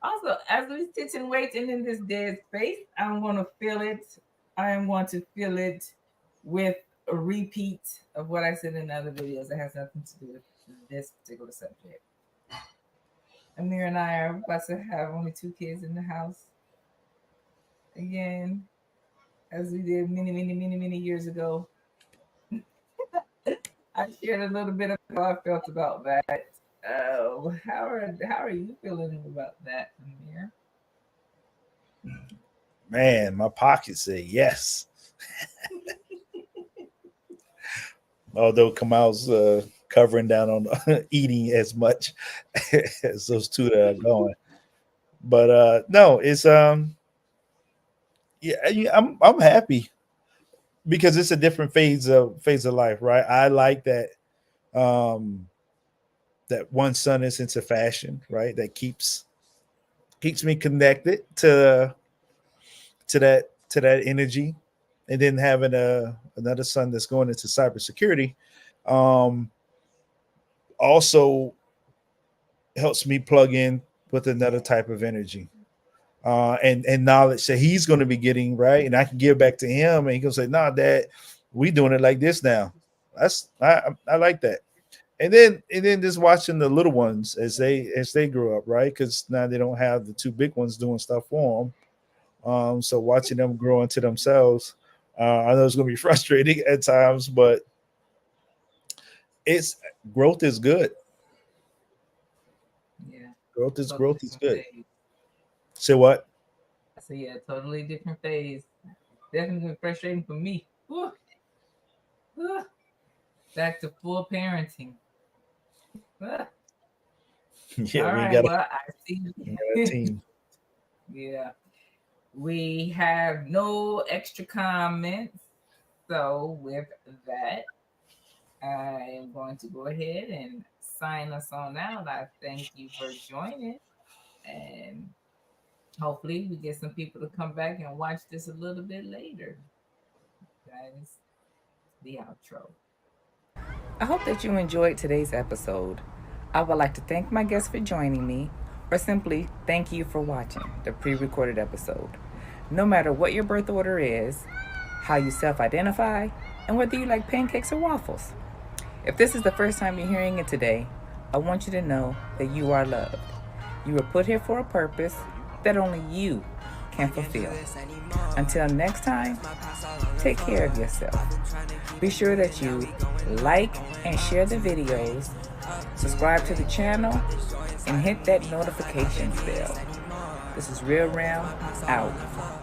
Also, as we sit and wait and in this dead space, I'm going to feel it. I am going to fill it with a repeat of what I said in other videos that has nothing to do with this particular subject. Ameer and I are about to have only 2 kids in the house. Again, as we did many years ago. I shared a little bit of how I felt about that. How are you feeling about that, Ameer? Man, my pockets say yes. Although Kamal's covering down on eating as much as those two that are going. But no, it's I'm happy because it's a different phase of life, right? I like that that one son is into fashion, right? That keeps me connected to that energy. And then having another son that's going into cybersecurity also helps me plug in with another type of energy and knowledge that he's going to be getting, right? And I can give back to him, and he can say, "Nah, Dad, we doing it like this now." I like that. And then just watching the little ones as they grow up, right? Because now they don't have the 2 big ones doing stuff for them. So watching them grow into themselves, I know it's going to be frustrating at times, but growth is good. Yeah, growth is good. Phase. Say what? So yeah, totally different phase. Definitely frustrating for me. Back to full parenting. Yeah, all right. Well, I see. A team. Yeah. We have no extra comments. So with that, I am going to go ahead and sign us on out. I thank you for joining, and hopefully we get some people to come back and watch this a little bit later. That is the outro. I hope that you enjoyed today's episode. I would like to thank my guests for joining me, or simply thank you for watching the pre-recorded episode. No matter what your birth order is, how you self-identify, and whether you like pancakes or waffles. If this is the first time you're hearing it today, I want you to know that you are loved. You were put here for a purpose that only you can fulfill. Until next time, take care of yourself. Be sure that you like and share the videos, subscribe to the channel, and hit that notifications bell. This is RealRam out.